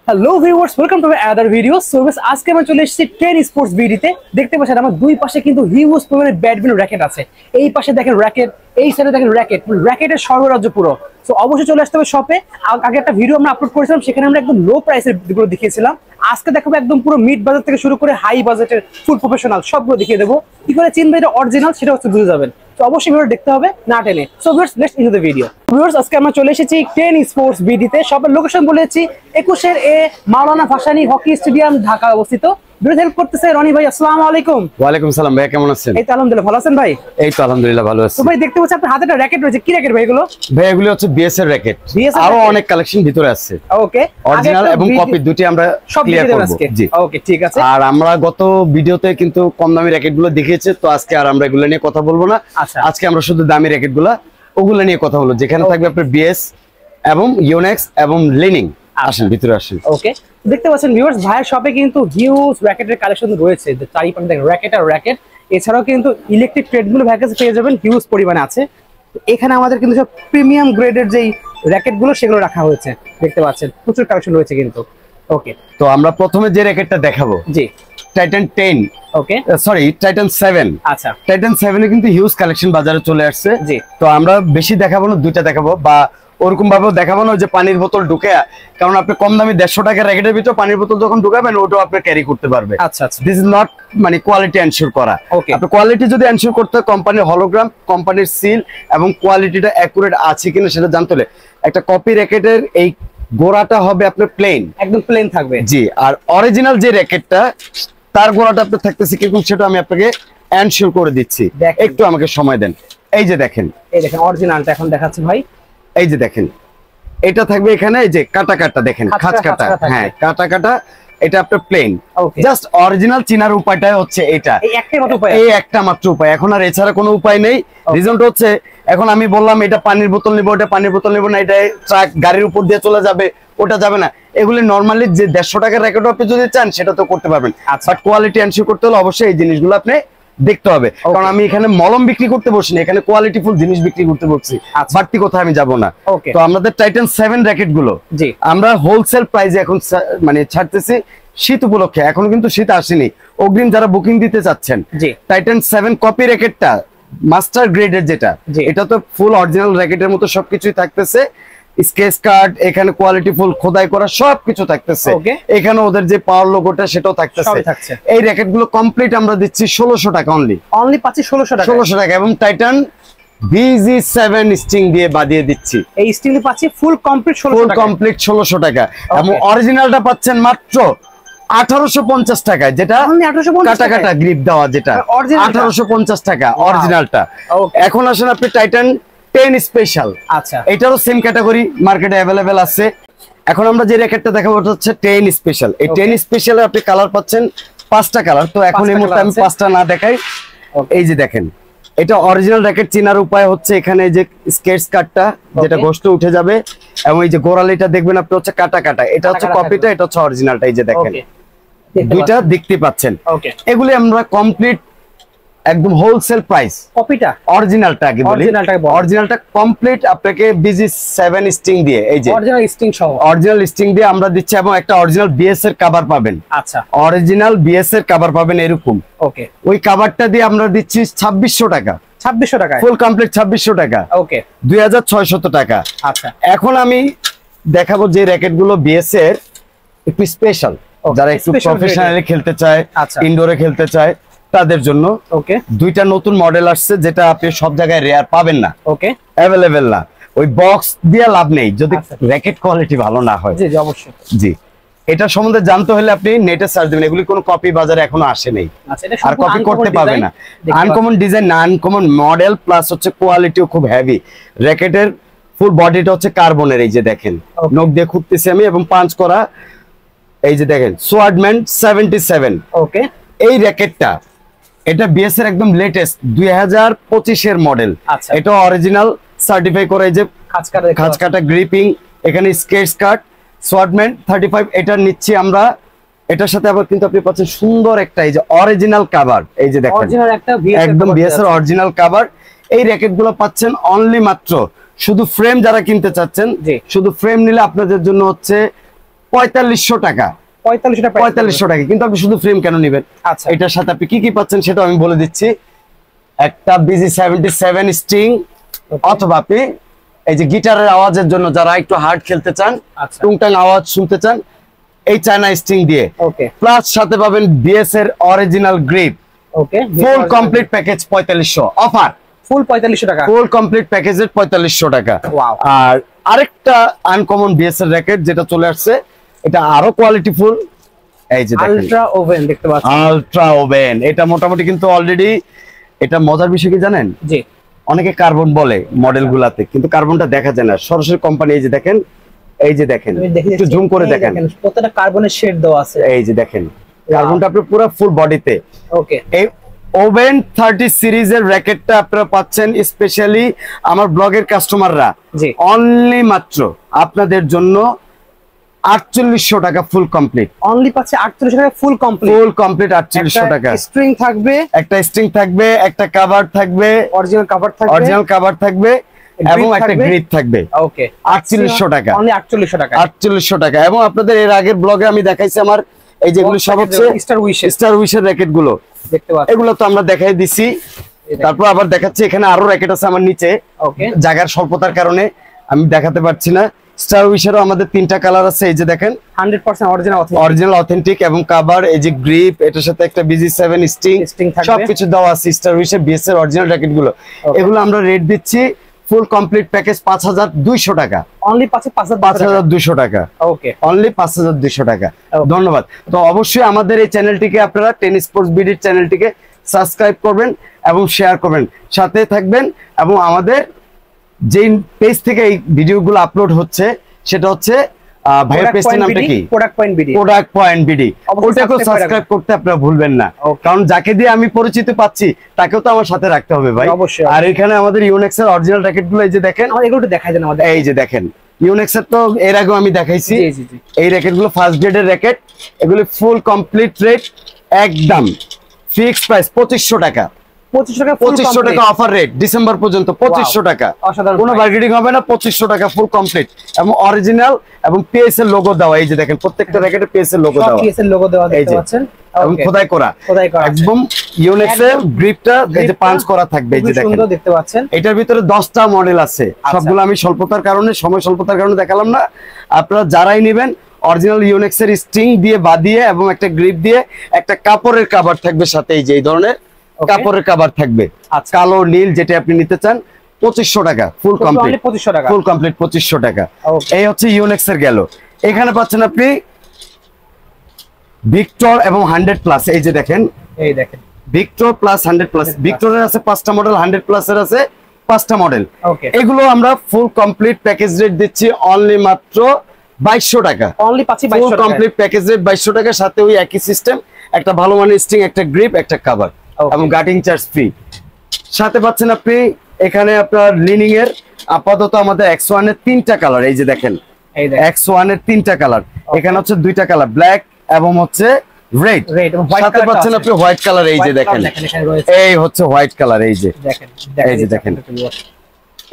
Hello viewers, welcome to my other video. So আজকে আমরা চলে এসেছি 10 স্পোর্টস বিডিতে। দেখতে পাচ্ছেন আমার দুই পাশে কিন্তু হিউজ পরিমাণে ব্যাডমিন্টন র‍্যাকেট আছে। এই পাশে দেখেন র‍্যাকেট, এই সাইডে দেখেন র‍্যাকেট, র‍্যাকেটের সর্বরাজ্য পুরো। সো অবশ্যই চলে আসতে হবে শপে। আগে একটা ভিডিও আমরা আপলোড করেছিলাম, সেখানে আমরা একদম লো প্রাইসের ভিডিও দেখিয়েছিলাম। আজকে দেখাবো একদম পুরো মিড বাজেট থেকে শুরু করে হাই বাজেটের ফুল প্রফেশনাল সবগুলো দেখিয়ে দেবো। কি করে চিনবে এটা অরিজিনাল সেটা হচ্ছে বুঝে যাবেন। তো অবশ্যই ভিডিও দেখতে হবে না টেনে। So viewers, let's into the video. Viewers, আজকে আমরা চলে এসেছি 10 স্পোর্টস বিডিতে। সবার লোকেশন বলেছি 21 মাওলানা ভাসানী হকি স্টেডিয়াম, ঢাকা অবস্থিত। ভিডিও হেল্প করতেছে রনি ভাই। আসসালামু আলাইকুম। ওয়ালাইকুম সালাম ভাই, কেমন আছেন? এই তো আলহামদুলিল্লাহ, ভালো আছেন ভাই? এই তো আলহামদুলিল্লাহ ভালো আছি। তো ভাই দেখতে পাচ্ছি আপনার হাতে একটা র‍্যাকেট রয়েছে, কি র‍্যাকেট ভাই এগুলো? ভাই এগুলো হচ্ছে বিএস এর র‍্যাকেট, আরো অনেক কালেকশন ভিতরে আছে। ওকে, অরিজিনাল এবং কপি দুটি আমরা ক্লিয়ার করব। জি ওকে, ঠিক আছে। আর আমরা গত ভিডিওতে কিন্তু কম দামি র‍্যাকেট গুলো দেখিয়েছে, তো আজকে আর আমরা এগুলো নিয়ে কথা বলবো না। আজকে আমরা শুধু দামি র‍্যাকেট গুলো ওগুলো নিয়ে কথা বলবো, যেখানে থাকবে আপনার বিএস এবং ইউনেক্স এবং লিনিং। আসেন ভিতরে আসেন। ওকে, দেখতে পাচ্ছেন ভিউয়ার্স, ভাইয়ের শপে কিন্তু হিউজ র‍্যাকেটের কালেকশন রয়েছে। চারিপাশে দেখেন র‍্যাকেট আর র‍্যাকেট। এছাড়াও কিন্তু ইলেকট্রিক ট্রেডগুলো ভাইয়ের কাছে পেয়ে যাবেন, হিউজ পরিমাণে আছে। এখানে আমাদের কিন্তু সব প্রিমিয়াম গ্রেডের যেই র‍্যাকেটগুলো সেগুলো রাখা হয়েছে। দেখতে পাচ্ছেন প্রচুর কালেকশন রয়েছে কিন্তু। ওকে, তো আমরা প্রথমে যে র‍্যাকেটটা দেখাবো, জি টাইটান 10, ওকে সরি টাইটান 7। আচ্ছা, টাইটান 7 এ কিন্তু হিউজ কালেকশন বাজারে চলে আসছে। জি, তো আমরা বেশি দেখাবো না, দুইটা দেখাবো, বা ওরকম ভাবেও দেখাবো না যে পানির বোতল ঢুকে, কারণ আপনি কম দামি 150 টাকার র‍্যাকেটের ভিতর পানির বোতল যখন ঢুকাবেন ওটাও আপনি ক্যারি করতে পারবে। আচ্ছা আচ্ছা, দিস ইজ নট মানে কোয়ালিটি এনশিওর করা। আপনি কোয়ালিটি যদি এনশিওর করতে হয়, কোম্পানির হলোগ্রাম, কোম্পানির সিল এবং কোয়ালিটিটা অ্যাকুরেট আছে কিনা সেটা জানতে হলে একটা কপি র‍্যাকেটের এই গোড়াটা হবে আপনার প্লেন, একদম প্লেন থাকবে। জি, আর অরিজিনাল যে র‍্যাকেটটা তার গোড়াটা আপনার থাকতেছে কিরকম সেটা আমি আপনাকে এনশিওর করে দিচ্ছি। একটু আমাকে সময় দেন। এই যে দেখেন, এই দেখেন অরিজিনালটা এখন দেখাচ্ছি ভাই। এই যে দেখেন, এটা থাকবে এখানে, এই যে কাটা কাটা দেখেন, খাঁজ কাটা, হ্যাঁ কাটা কাটা, এটা আপনার প্লেন। জাস্ট অরিজিনাল চিনার উপায়টা হচ্ছে এটা, এই একটা মাত্র উপায়, এখন আর এছাড়া কোনো উপায় নেই। রিজনটা হচ্ছে, এখন আমি বললাম এটা পানির বোতল নিবো, এটা পানির বোতল নিবো না, এটা ট্রাক গাড়ির উপর দিয়ে চলে যাবে, ওটা যাবে না। এগুলি নরমালি যে 150 টাকার র‍্যাকেটও আপনি যদি চান সেটা তো করতে পারবেন, বাট কোয়ালিটি এনশিওর করতে হলে অবশ্যই এই জিনিসগুলো আপনি দেখতে হবে। কারণ আমি এখানে মলম বিক্রি করতে বসি না, এখানে কোয়ালিটিফুল জিনিস বিক্রি করতে বসছি, বাড়তি কোথায় আমি যাব না। তো আমাদের টাইটান 7 র‍্যাকেট গুলো আমরা হোলসেল প্রাইসে এখন মানে ছাড়তেছি শীত উপলক্ষে। এখন কিন্তু শীত আসেনি, অগ্রিম যারা বুকিং দিতে চাচ্ছেন, টাইটান 7 কপি র‍্যাকেটটা মাস্টার গ্রেডের যেটা, এটা তো ফুল অরিজিনাল র‍্যাকেটের মতো সবকিছুই থাকতেছে। স্কেচ কার্ড, এখানে কোয়ালিটি ফুল খোদাই করা সবকিছু থাকতেছে। এখানে ওদের যে পাওয়ার লোগোটা সেটাও থাকতেছে। এই র‍্যাকেট গুলো কমপ্লিট আমরা দিচ্ছি 1600 টাকা অনলি পাচ্ছি 1600 টাকা, এবং টাইটান BG7 স্টিং দিয়ে বাদিয়ে দিচ্ছি। এই স্টিং পাচ্ছি ফুল কমপ্লিট 1600 টাকা, এবং অরিজিনালটা পাচ্ছেন মাত্র 1850 টাকা, যেটা কাটা কাটা গ্রিপ দেওয়া, যেটা 1850 টাকা অরিজিনালটা। এখন আসেন আপনি টাইটান 10 স্পেশাল। আচ্ছা, এটারও সেম ক্যাটাগরি মার্কেটে अवेलेबल আছে। এখন আমরা যে র‍্যাকেটটা দেখাবো ওটা হচ্ছে 10 স্পেশাল। এই 10 স্পেশালে আপনি কালার পাচ্ছেন 5টা কালার। তো এখন এই মুহূর্তে আমি 5টা না দেখাই, এই যে দেখেন, এটা অরিজিনাল র‍্যাকেট চেনার উপায় হচ্ছে এখানে যে স্কেচ কাটটা, যেটা গোস্ত উঠে যাবে, এবং এই যে গোড়ালিটা দেখবেন আপনি হচ্ছে কাটা কাটা, এটা হচ্ছে কপিটা, এটা হচ্ছে অরিজিনালটা। এই যে দেখেন, দুইটা দেখতে পাচ্ছেন। এগুলি আমরা কমপ্লিট একদম হোলসেল প্রাইস। কপিটা অরিজিনালটা আগে বলি, অরিজিনালটা কমপ্লিট আপনাকে BG7 স্টিং দিয়ে, এই যে অরিজিনাল স্টিং সহ, অরিজিনাল স্টিং দিয়ে আমরা দিচ্ছি, এবং একটা অরিজিনাল বিএস এর কভার পাবেন। আচ্ছা, অরিজিনাল বিএস এর কভার পাবেন এরকম। ওকে, ওই কভারটা দিয়ে আমরা দিচ্ছি 2600 টাকা। 2600 টাকা ফুল কমপ্লিট 2600 টাকা। ওকে, 2600 টাকা। আচ্ছা, এখন আমি দেখাবো যে র‍্যাকেট গুলো বিএস এর একটু স্পেশাল, যারা একটু প্রফেশনালি খেলতে চায়, ইনডোরে খেলতে চায়, তাদের জন্য। ওকে, দুইটা নতুন মডেল আসছে যেটা আপনি সব জায়গায় রেয়ার পাবেন না। ওকে, अवेलेबल না। ওই বক্স দিয়ে লাভ নেই যদি র‍্যাকেট কোয়ালিটি ভালো না হয়। জি জি অবশ্যই। জি, এটা সম্বন্ধে জানতে হলে আপনি নেটে সার্চ দিবেন, এগুলি কোনো কপি বাজারে এখনো আসে নাই, আর কপি করতে পারবে না। আনকমন ডিজাইন না, আনকমন মডেল, প্লাস হচ্ছে কোয়ালিটিও খুব হেভি। র‍্যাকেটের ফুল বডিটা হচ্ছে কার্বনের, এই যে দেখেন, নখ দিয়ে খুঁজতেছি আমি, এবং পাঞ্চ করা। এই যে দেখেন সোয়ার্ডম্যান 77। ওকে, এই র‍্যাকেটটা এটা বিএস এর একদম লেটেস্ট 2025 এর মডেল। এটা অরিজিনাল সার্টিফাই করা, এই যে খাঁজ কাটা গ্রিপিং, এখানে স্কেচ কাট, সোয়ার্ডম্যান 35। এটা নিচ্ছি আমরা, এটার সাথে আবার কিন্তু আপনি পাচ্ছেন সুন্দর একটা এই যে অরিজিনাল কভার। এই যে দেখেন, একদম বিএস এর অরিজিনাল কভার। এই র‍্যাকেট গুলো পাচ্ছেন অনলি মাত্র, শুধু ফ্রেম যারা কিনতে চাচ্ছেন, শুধু ফ্রেম নিলে আপনাদের জন্য হচ্ছে 4500 টাকা। 4500 টাকা। কিন্তু আপনি শুধু ফ্রেম কেন নেবেন? আচ্ছা, এটার সাথে আপনি কি কি পাচ্ছেন সেটা আমি বলে দিচ্ছি। একটা BG77 স্ট্রিং, অথবা আপনি এই যে গিটারের আওয়াজের জন্য যারা একটু হার্ড খেলতে চান, টুংটাং আওয়াজ শুনতে চান, এই চায়না স্ট্রিং দিয়ে। ওকে। প্লাস সাথে পাবেন BS এর original grip. Okay. Full complete package 4500 offer. Full 4500 টাকা। ফুল কমপ্লিট প্যাকেজের 4500 টাকা। ওয়াও। আর আরেকটা আনকমন BS এর র‍্যাকেট যেটা চলে আসছে, এটা আরো কোয়ালিটি ফুল। এই যে দেখেন আলট্রা ওভেন দেখতে পাচ্ছেন। আলট্রা ওভেন, এটা মোটামুটি কিন্তু অলরেডি, এটা মজার বিষয় কি জানেন? জি। অনেকে কার্বন বলে মডেলগুলাতে, কিন্তু কার্বনটা দেখা যায় না। সরাসরি কোম্পানি এই যে দেখেন, এই যে দেখেন, একটু জুম করে দেখেন, প্রত্যেকটা কার্বনের শেড দেওয়া আছে। এই যে দেখেন কার্বনটা আপনার পুরো ফুল বডিতে। ওকে। এই ওভেন 30 সিরিজের র‍্যাকেটটা আপনারা পাচ্ছেন স্পেশালি আমার ব্লগের কাস্টমাররা অনলি মাত্র আপনাদের জন্য 4800 টাকা ফুল কমপ্লিট। অনলি পাচ্ছে 4800 টাকা ফুল কমপ্লিট। ফুল কমপ্লিট 4800 টাকা। স্ট্রিং থাকবে, একটা স্ট্রিং থাকবে, একটা কভার থাকবে, অরিজিনাল কভার থাকবে, অরিজিনাল কভার থাকবে, এবং একটা গ্রিপ থাকবে। ওকে। 4800 টাকা। অনলি 4800 টাকা। 4800 টাকা। এবং আপনাদের এর আগের ব্লগে আমি দেখাইছি আমার এই যেগুলো সব হচ্ছে স্টার উইশের র‍্যাকেট গুলো দেখতে পাচ্ছেন, এগুলো তো আমরা দেখাই দিছি। তারপর আবার দেখাচ্ছি, এখানে আরো র‍্যাকেট আছে আমার নিচে। ওকে। জায়গার স্বল্পতার কারণে আমি দেখাতে পারছি না। স্টার উইশেরও আমাদের 3টা কালার আছে, এই যে দেখেন 100% অরিজিনাল অথেন্টিক, এবং কভার, এই যে গ্রিপ, এটার সাথে একটা BG7 স্ট্রিং সবকিছু দেওয়া আছে। স্টার উইশের BS এর অরিজিনাল র‍্যাকেট গুলো, এগুলো আমরা রেট দিচ্ছি ফুল কমপ্লিট প্যাকেজ 5200 টাকা। অনলি 5200 টাকা। ওকে। অনলি 5200 টাকা। ধন্যবাদ। তো অবশ্যই আমাদের এই চ্যানেলটিকে আপনারা টেনিস স্পোর্টস বিডির চ্যানেলটিকে সাবস্ক্রাইব করবেন এবং শেয়ার করবেন, সাথে থাকবেন। এবং আমাদের যেই পেজ থেকে এই ভিডিওগুলো আপলোড হচ্ছে সেটা হচ্ছে ভাইয়ের পেজটার নামটা কি? Product point BD. ওটাকেও সাবস্ক্রাইব করতে আপনারা ভুলবেন না, কারণ যাকে দিয়ে আমি পরিচিত পাচ্ছি তাকেও তো আমার সাথে রাখতে হবে ভাই। আর এখানে আমাদের ইউনেক্স এর অরিজিনাল র‍্যাকেটগুলো এই যে দেখেন, এগুলো একটু দেখাই দেন আমাদের। এই যে দেখেন ইউনেক্স এর তো এর আগেও আমি দেখাইছি। এই র‍্যাকেটগুলো ফার্স্ট গ্রেডের র‍্যাকেট, এগুলো ফুল কমপ্লিট রেট একদম ফিক্সড প্রাইস 2500 টাকা। 2500 টাকা অফার রেট ডিসেম্বর পর্যন্ত। 2500 টাকা, কোনো বার্গেনিং হবে না। 2500 টাকা ফুল কমপ্লিট এবং অরিজিনাল এবং পিএস এর লোগো দেওয়া। এই যে দেখেন প্রত্যেকটা র‍্যাকেটে পিএস এর লোগো দেওয়া, পিএস এর লোগো দেওয়া দেখতে পাচ্ছেন, এবং খোদাই করা একদম। ইউনেক্স এর গ্রিপটা এই যে পাঞ্চ করা থাকবে, এই যে দেখেন সুন্দর দেখতে পাচ্ছেন। এটার ভিতরে 10টা মডেল আছে, সবগুলো আমি স্বল্পতার কারণে, সময় স্বল্পতার কারণে দেখালাম না। আপনারা যারাই নেবেন অরিজিনাল ইউনেক্স এর স্ট্রিং দিয়ে বাঁধিয়ে এবং একটা গ্রিপ দিয়ে একটা কাপড়ের কভার থাকবে সাথে, এই যে এই ধরনের কাপড়ের কভার থাকবে, কালো নীল যেটা আপনি নিতে চান। 2500 টাকা ফুল কমপ্লিট। ফুল কমপ্লিট 2500 টাকা। এই হচ্ছে ইউনেক্স এর গেল। এখানে পাচ্ছেন আপনি ভিক্টর এবং 100 প্লাস। এই যে দেখেন, এই দেখেন ভিক্টর প্লাস 100 প্লাস। ভিক্টরের আছে 5টা মডেল, 100 প্লাস এর আছে 5টা মডেল। এগুলো আমরা ফুল কমপ্লিট প্যাকেজ রেট দিচ্ছি অনলি মাত্র 2200 টাকা। অনলি পাচ্ছি 2200 টাকা। কমপ্লিট প্যাকেজ রেট 2200 টাকা, সাথে ওই একই সিস্টেম, একটা ভালো মানের স্ট্রিং, একটা গ্রিপ, একটা কভার এবং গার্ডিং চার্জ ফ্রি। সাথে পাচ্ছেন আপনি এখানে আপনার লিনিং এর আপাতত আমাদের X1 এর 3টা কালার। এই যে দেখেন X1 এর 3টা কালার, এখানে হচ্ছে 2টা কালার, ব্ল্যাক এবং হচ্ছে রেড। সাথে পাচ্ছেন আপনি হোয়াইট কালার। এই যে দেখেন, এই হচ্ছে হোয়াইট কালার। এই যে দেখেন, এই যে দেখেন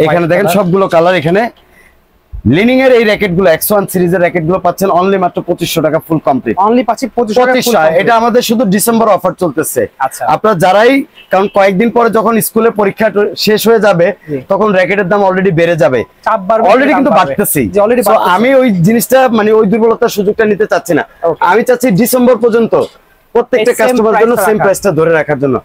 এখানে দেখেন সবগুলো কালার। এখানে লিনিং এর এই র‍্যাকেটগুলো X1 সিরিজের র‍্যাকেটগুলো পাচ্ছেন অনলি মাত্র 2500 টাকা ফুল কমপ্লিট। অনলি পাচ্ছি 2500 টাকা। এটা আমাদের শুধু ডিসেম্বর অফার চলতেছে। আপনারা যারাই, কারণ কয়েকদিন পরে যখন স্কুলে পরীক্ষা শেষ হয়ে যাবে তখন র‍্যাকেটের দাম অলরেডি বেড়ে যাবে, অলরেডি কিন্তু বাড়তেছে। আমি ওই জিনিসটা মানে ওই দুর্বলতার সুযোগটা নিতে চাচ্ছি না। আমি চাচ্ছি ডিসেম্বর পর্যন্ত প্রত্যেকটা কাস্টমারের জন্য সেম প্রাইসটা ধরে রাখার জন্য।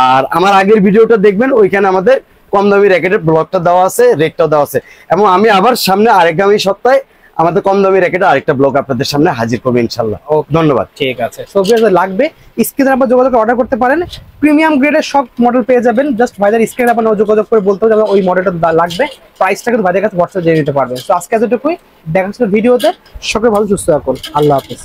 আর আমার আগের ভিডিওটা দেখবেন, ওইখানে আমাদের কম দামি র‍্যাকেটের ব্লগটা দেওয়া আছে, রেটটাও দেওয়া আছে। এবং আমি আবার সামনে আগামী সপ্তাহে আমাদের কম দামি র‍্যাকেটের আরেকটা ব্লগ আপনাদের সামনে হাজির করব ইনশাআল্লাহ। ধন্যবাদ। ঠিক আছে, সো ভিউয়ার্স লাগবে স্ক্রিনে আপনারা যোগাযোগ করে অর্ডার করতে পারেন। প্রিমিয়াম গ্রেডের সব মডেল পেয়ে যাবেন। জাস্ট ভাইদের স্ক্রিনে আপনারা যোগাযোগ করে বলতে হবে ওই মডেলটা লাগবে, প্রাইসটা কিন্তু ভাইদের কাছে হোয়াটসঅ্যাপ দিয়ে দিতে পারবেন। তো আজকে এতটুকুই, দেখা হচ্ছে ভিডিওতে। সকলে ভালো সুস্থ থাকুন। আল্লাহ হাফেজ।